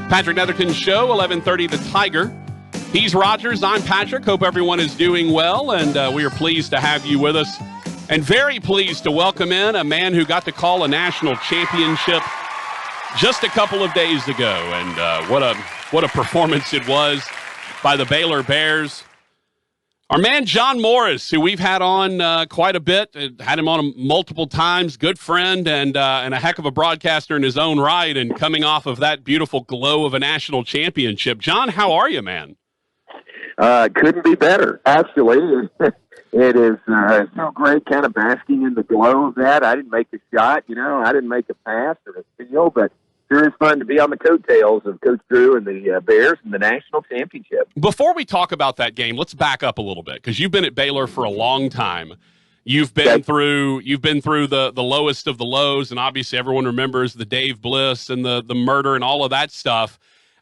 Patrick Netherton Show, 11:30 The Tiger. He's Rogers. I'm Patrick. Hope everyone is doing well, and we are pleased to have you with us. And very pleased to welcome in a man who got to call a national championship just a couple of days ago. And what a performance it was by the Baylor Bears. Our man John Morris, who we've had on quite a bit, had him on multiple times, good friend and a heck of a broadcaster in his own right, and coming off of that beautiful glow of a national championship. John, how are you, man? Couldn't be better, actually. It is so great kind of basking in the glow of that. I didn't make a shot, I didn't make a pass or a steal, but sure is fun to be on the coattails of Coach Drew and the Bears in the national championship. Before we talk about that game, let's back up a little bit, because you've been at Baylor for a long time. You've been through the lowest of the lows, and obviously everyone remembers the Dave Bliss and the murder and all of that stuff.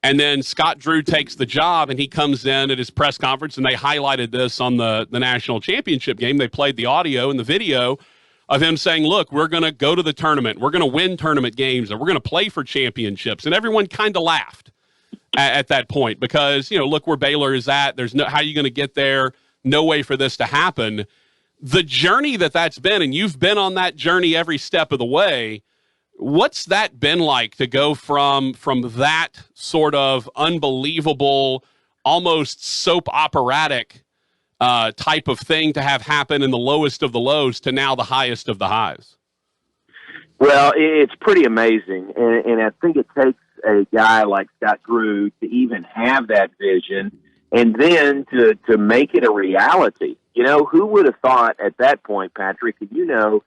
And then Scott Drew takes the job, and he comes in at his press conference, and they highlighted this on the national championship game. They played the audio and the video of him saying, look, we're going to go to the tournament. We're going to win tournament games, and we're going to play for championships. And everyone kind of laughed at that point because, look where Baylor is at. There's no, how are you going to get there? No way for this to happen. The journey that's been, and you've been on that journey every step of the way. What's that been like to go from that sort of unbelievable, almost soap operatic type of thing to have happen in the lowest of the lows to now the highest of the highs? Well, it's pretty amazing, and I think it takes a guy like Scott Drew to even have that vision and then to make it a reality. Who would have thought at that point, Patrick, and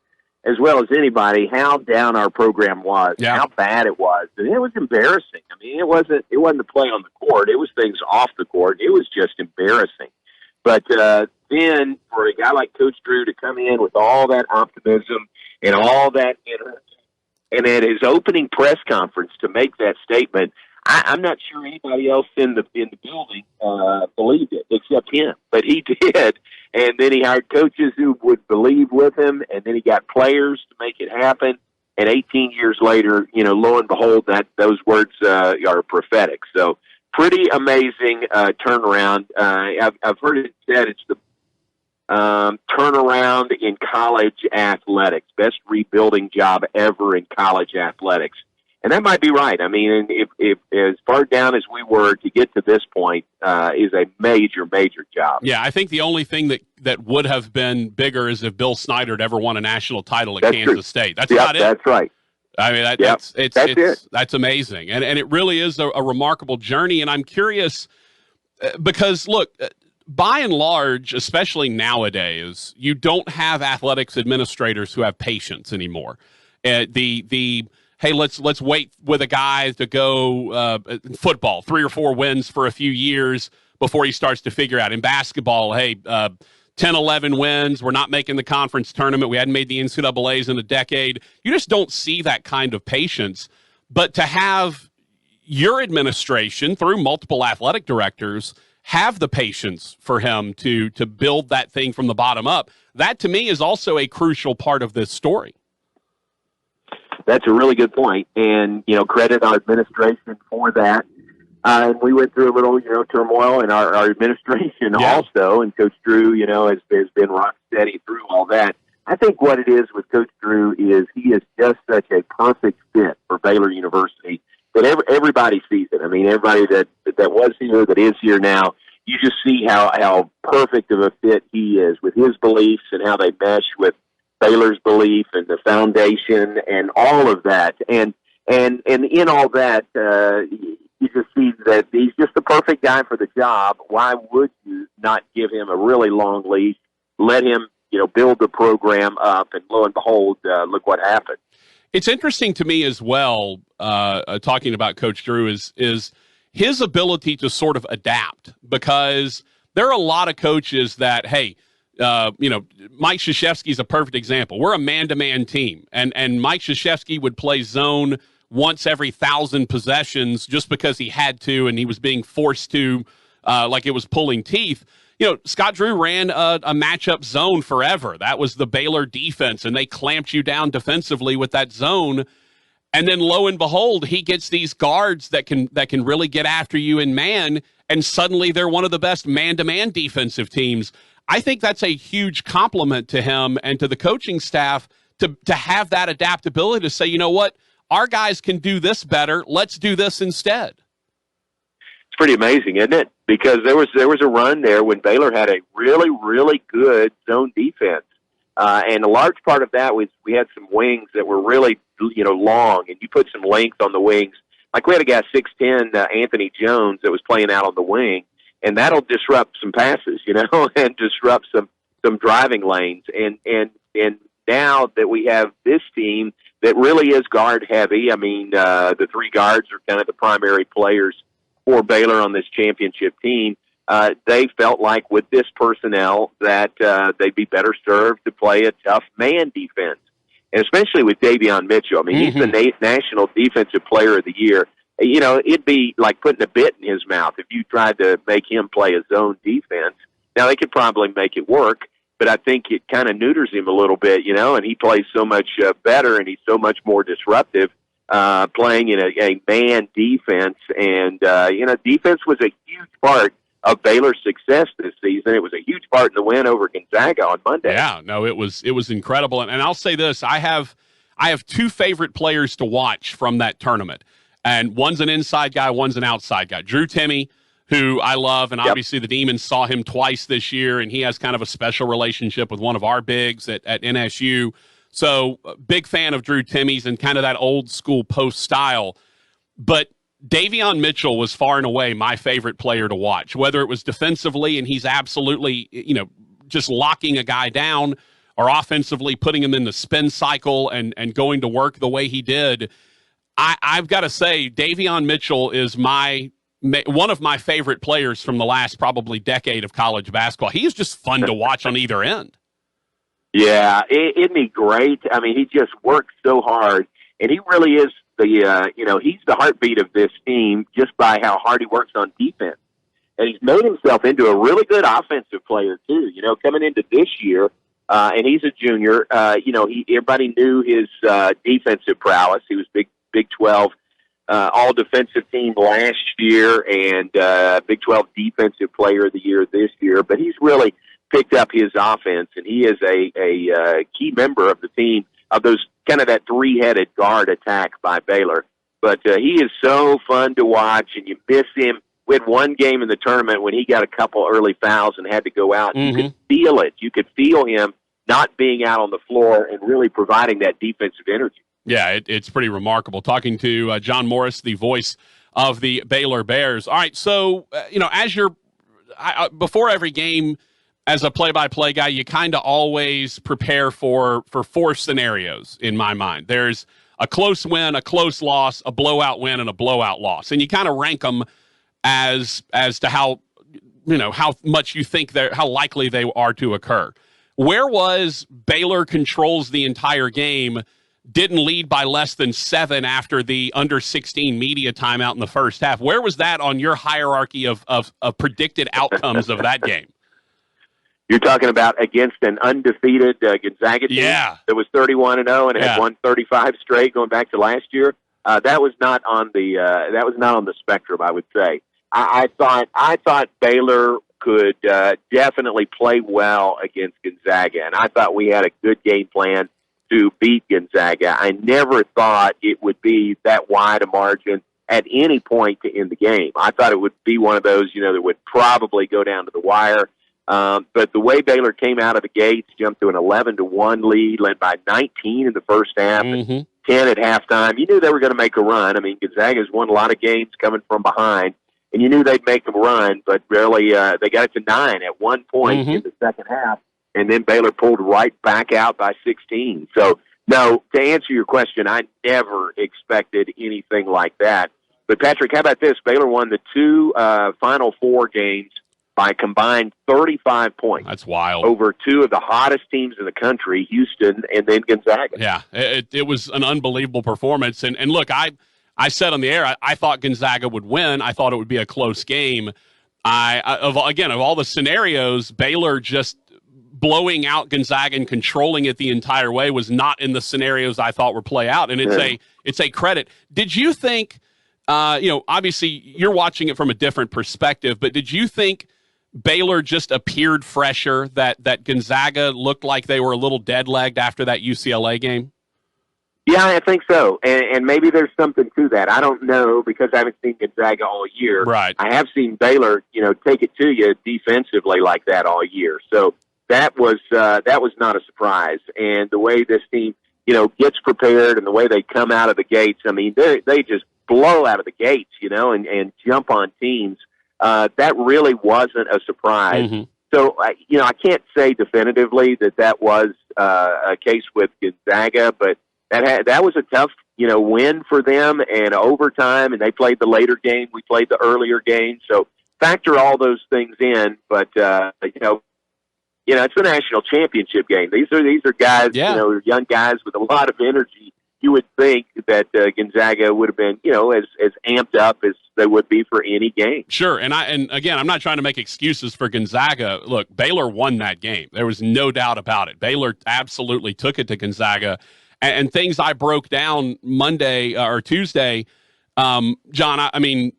as well as anybody, how down our program was, how bad it was. And it was embarrassing. I mean, it wasn't the play on the court. It was things off the court. It was just embarrassing. But then for a guy like Coach Drew to come in with all that optimism and all that energy, and at his opening press conference to make that statement, I'm not sure anybody else in the building believed it except him, but he did. And then he hired coaches who would believe with him, and then he got players to make it happen. And 18 years later, lo and behold, those words are prophetic. So pretty amazing turnaround. I've heard it said it's the turnaround in college athletics, best rebuilding job ever in college athletics. And that might be right. I mean, if as far down as we were to get to this point is a major, major job. Yeah, I think the only thing that would have been bigger is if Bill Snyder had ever won a national title at Kansas State. That's about it. That's right. I mean, that's amazing. And it really is a remarkable journey. And I'm curious because, look, by and large, especially nowadays, you don't have athletics administrators who have patience anymore. Hey, let's wait with a guy to go football, 3 or 4 wins for a few years before he starts to figure out. In basketball, hey, 10, 11 wins. We're not making the conference tournament. We hadn't made the NCAAs in a decade. You just don't see that kind of patience. But to have your administration, through multiple athletic directors, have the patience for him to build that thing from the bottom up, that to me is also a crucial part of this story. That's a really good point, and credit our administration for that. And we went through a little, turmoil in our administration also, and Coach Drew, has been rock steady through all that. I think what it is with Coach Drew is he is just such a perfect fit for Baylor University that everybody sees it. I mean, everybody that was here, that is here now, you just see how perfect of a fit he is with his beliefs and how they mesh with Baylor's belief and the foundation and all of that. And in all that, you just see that he's just the perfect guy for the job. Why would you not give him a really long leash, let him, build the program up, and lo and behold, look what happened. It's interesting to me as well, talking about Coach Drew, is his ability to sort of adapt, because there are a lot of coaches that, hey, Mike Krzyzewski's a perfect example. We're a man-to-man team, and Mike Krzyzewski would play zone once every 1,000 possessions just because he had to, and he was being forced to, like it was pulling teeth. Scott Drew ran a matchup zone forever. That was the Baylor defense, and they clamped you down defensively with that zone. And then lo and behold, he gets these guards that can really get after you in man, and suddenly they're one of the best man-to-man defensive teams. I think that's a huge compliment to him and to the coaching staff to have that adaptability to say, you know what, our guys can do this better. Let's do this instead. It's pretty amazing, isn't it? Because there was a run there when Baylor had a really, really good zone defense. And a large part of that was we had some wings that were really, long, and you put some length on the wings. Like we had a guy, 6'10", Anthony Jones, that was playing out on the wing, and that'll disrupt some passes, and disrupt some driving lanes. And now that we have this team that really is guard heavy, I mean, the three guards are kind of the primary players for Baylor on this championship team. They felt like with this personnel that they'd be better served to play a tough man defense, and especially with Davion Mitchell. I mean, he's the National Defensive Player of the Year. It'd be like putting a bit in his mouth if you tried to make him play a zone defense. Now, they could probably make it work, but I think it kind of neuters him a little bit, and he plays so much better, and he's so much more disruptive playing in a man defense. And, defense was a huge part of Baylor's success this season. It was a huge part in the win over Gonzaga on Monday. Yeah, no, it was incredible. And I'll say this, I have two favorite players to watch from that tournament. And one's an inside guy, one's an outside guy. Drew Timme, who I love, and obviously the Demons saw him twice this year, and he has kind of a special relationship with one of our bigs at NSU. So big fan of Drew Timme's and kind of that old school post style. But Davion Mitchell was far and away my favorite player to watch, whether it was defensively and he's absolutely, just locking a guy down, or offensively putting him in the spin cycle and going to work the way he did. I've got to say, Davion Mitchell is one of my favorite players from the last probably decade of college basketball. He's just fun to watch on either end. Yeah, isn't he great? I mean, he just works so hard, and he really is he's the heartbeat of this team just by how hard he works on defense. And he's made himself into a really good offensive player, too, coming into this year. And he's a junior. Everybody knew his defensive prowess. He was Big 12 all-defensive team last year and Big 12 defensive player of the year this year. But he's really picked up his offense, and he is a key member of the team, of those kind of that three-headed guard attack by Baylor. But he is so fun to watch, and you miss him. We had one game in the tournament when he got a couple early fouls and had to go out. Mm-hmm. You could feel it. You could feel him not being out on the floor and really providing that defensive energy. Yeah, it's pretty remarkable. Talking to John Morris, the voice of the Baylor Bears. All right, so, as before every game, as a play-by-play guy, you kind of always prepare for four scenarios in my mind. There's a close win, a close loss, a blowout win, and a blowout loss. And you kind of rank them as to how much you think how likely they are to occur. Where was Baylor controls the entire game, didn't lead by less than 7 after the under 16 media timeout in the first half? Where was that on your hierarchy of predicted outcomes of that game? You're talking about against an undefeated Gonzaga team that was 31-0 and had won 35 straight going back to last year. That was not on the spectrum, I would say. I thought Baylor could definitely play well against Gonzaga, and I thought we had a good game plan to beat Gonzaga. I never thought it would be that wide a margin at any point to end the game. I thought it would be one of those, that would probably go down to the wire. But the way Baylor came out of the gates, jumped to an 11-1 lead, led by 19 in the first half, and 10 at halftime. You knew they were going to make a run. I mean, Gonzaga's won a lot of games coming from behind, and you knew they'd make them run, but really they got it to 9 at one point in the second half, and then Baylor pulled right back out by 16. So, no, to answer your question, I never expected anything like that. But, Patrick, how about this? Baylor won the two Final Four games by combined 35 points. That's wild. Over two of the hottest teams in the country, Houston and then Gonzaga. Yeah, it was an unbelievable performance. And look, I said on the air, I thought Gonzaga would win. I thought it would be a close game. Of all the scenarios, Baylor just blowing out Gonzaga and controlling it the entire way was not in the scenarios I thought were play out, and it's a credit. Did you think, obviously you're watching it from a different perspective, but did you think Baylor just appeared fresher, that Gonzaga looked like they were a little dead-legged after that UCLA game? Yeah, I think so, and maybe there's something to that. I don't know because I haven't seen Gonzaga all year. Right. I have seen Baylor, take it to you defensively like that all year. So that was not a surprise. And the way this team, gets prepared and the way they come out of the gates, I mean, they just blow out of the gates, and jump on teams. That really wasn't a surprise. Mm-hmm. So, I can't say definitively that was a case with Gonzaga, but that was a tough, win for them and overtime, and they played the later game. We played the earlier game. So factor all those things in, but, it's a national championship game. These are guys, young guys with a lot of energy. You would think that Gonzaga would have been, as amped up as they would be for any game. Sure, and again, I'm not trying to make excuses for Gonzaga. Look, Baylor won that game. There was no doubt about it. Baylor absolutely took it to Gonzaga. And things I broke down Monday or Tuesday, John, I mean,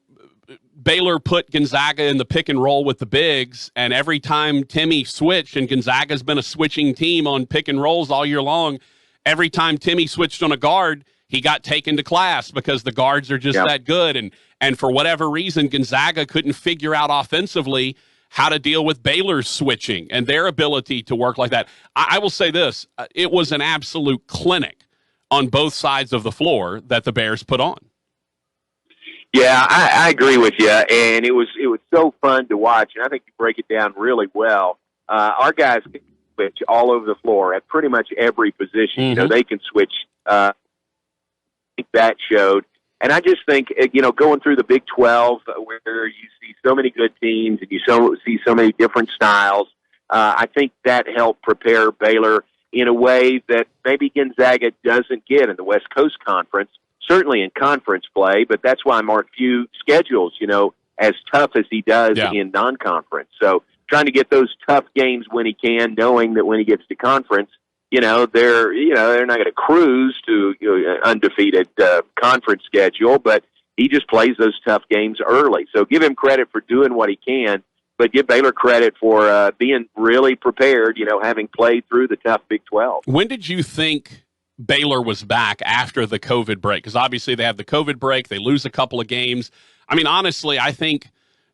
Baylor put Gonzaga in the pick and roll with the bigs, and every time Timmy switched, and Gonzaga's been a switching team on pick and rolls all year long, every time Timmy switched on a guard, he got taken to class because the guards are just that good. And for whatever reason, Gonzaga couldn't figure out offensively how to deal with Baylor's switching and their ability to work like that. I will say this, it was an absolute clinic on both sides of the floor that the Bears put on. Yeah, I agree with you, and it was so fun to watch, and I think you break it down really well. Our guys can switch all over the floor at pretty much every position. Mm-hmm. They can switch. That showed. And I just think, going through the Big 12 where you see so many good teams and you see so many different styles, I think that helped prepare Baylor in a way that maybe Gonzaga doesn't get in the West Coast Conference, certainly in conference play, but that's why Mark Few schedules, as tough as he does in non-conference. So trying to get those tough games when he can, knowing that when he gets to conference, they're not going to cruise to undefeated conference schedule, but he just plays those tough games early. So give him credit for doing what he can, but give Baylor credit for being really prepared, having played through the tough Big 12. When did you think Baylor was back after the COVID break? Because obviously they have the COVID break, they lose a couple of games. I mean, honestly, I think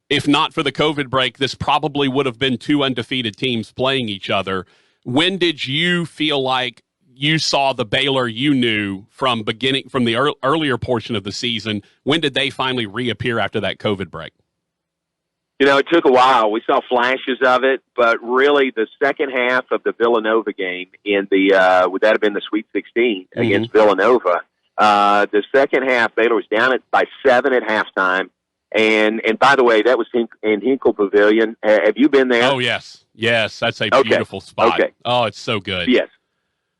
if not for the COVID break, this probably would have been two undefeated teams playing each other. When did you feel like you saw the Baylor you knew from the earlier portion of the season? When did they finally reappear after that COVID break? It took a while. We saw flashes of it, but really the second half of the Villanova game would that have been the Sweet 16 against Villanova? The second half, Baylor was down by 7 at halftime. And by the way, that was in Hinkle Pavilion. Have you been there? Oh, yes. Yes, that's a beautiful spot. Okay. Oh, it's so good. Yes.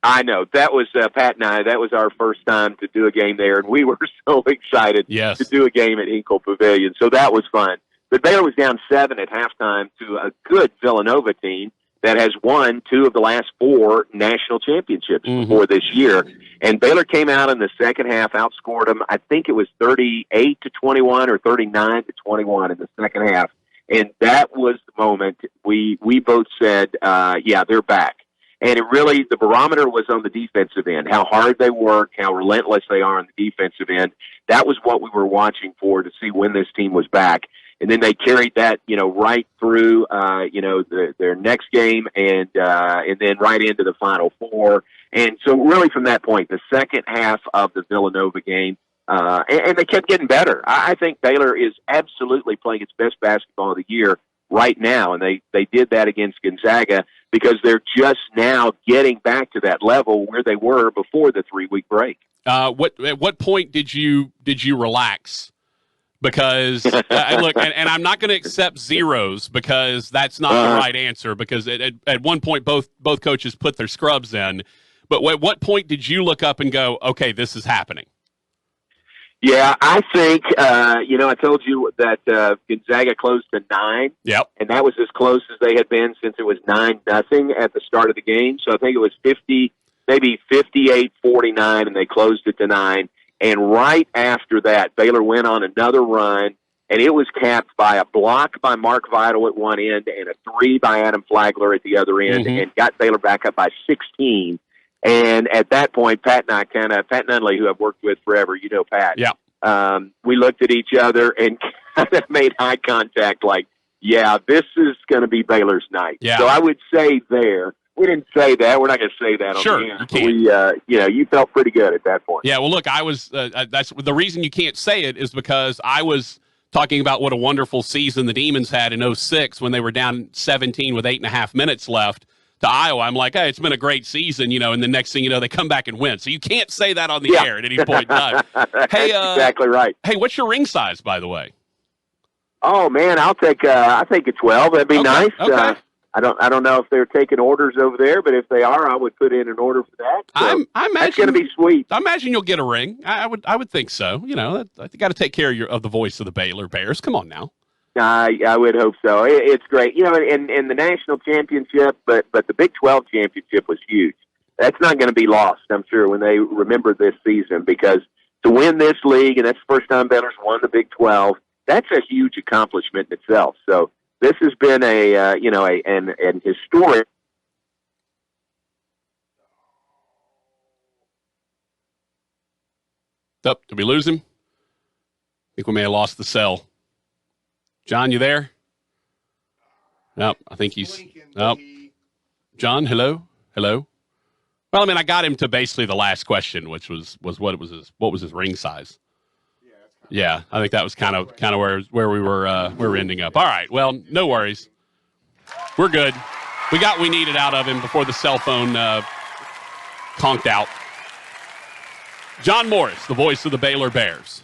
I know. That was Pat and I. That was our first time to do a game there, and we were so excited to do a game at Hinkle Pavilion. So that was fun. But Baylor was down 7 at halftime to a good Villanova team that has won 2 of the last 4 national championships before this year. And Baylor came out in the second half, outscored them. I think it was 38-21 or 39-21 in the second half. And that was the moment we both said, they're back. And it really, the barometer was on the defensive end, how hard they work, how relentless they are on the defensive end. That was what we were watching for to see when this team was back. And then they carried that, right through, their next game and then right into the Final Four. And so really from that point, the second half of the Villanova game, and they kept getting better. I think Baylor is absolutely playing its best basketball of the year right now. And they did that against Gonzaga because they're just now getting back to that level where they were before the 3-week break. At what point did you relax? Because look, and I'm not going to accept zeros because that's not the right answer. Because at one point, both coaches put their scrubs in. But at what point did you look up and go, "Okay, this is happening"? Yeah, I think, I told you that Gonzaga closed to 9. Yep. And that was as close as they had been since it was 9-0 at the start of the game. So I think it was 50, maybe 58-49, and they closed it to 9. And right after that, Baylor went on another run, and it was capped by a block by Mark Vital at one end and a 3 by Adam Flagler at the other end, and got Baylor back up by 16. And at that point, Pat Nunley, who I've worked with forever, you know Pat. Yeah. We looked at each other and kind of made eye contact like, yeah, this is going to be Baylor's night. Yeah. So I would say there. We didn't say that. We're not going to say that on sure, the air. You can't. You felt pretty good at that point. Yeah, well, look, I was that's the reason you can't say it is because I was talking about what a wonderful season the Demons had in 06 when they were down 17 with 8.5 minutes left to Iowa. I'm like, hey, it's been a great season, and the next thing you know, they come back and win. So you can't say that on the air at any point in time. Hey, exactly right. Hey, what's your ring size, by the way? Oh man, I think a 12. That'd be nice. Okay. I don't know if they're taking orders over there, but if they are, I would put in an order for that. So I imagine that's going to be sweet. I imagine you'll get a ring. I would think so. I got to take care of the voice of the Baylor Bears. Come on now. I would hope so. It's great, in the national championship, but the Big 12 championship was huge. That's not going to be lost, I'm sure, when they remember this season, because to win this league, and that's the first time Baylor's won the Big 12, that's a huge accomplishment in itself. So this has been an historic. Oh, did we lose him? I think we may have lost the cell. John, you there? No, I think he's. Oh, John, hello. Well, I mean, I got him to basically the last question, which was what was his ring size? Yeah, I think that was kind of where we were ending up. All right, well, no worries. We're good. We got what we needed out of him before the cell phone conked out. John Morris, the voice of the Baylor Bears.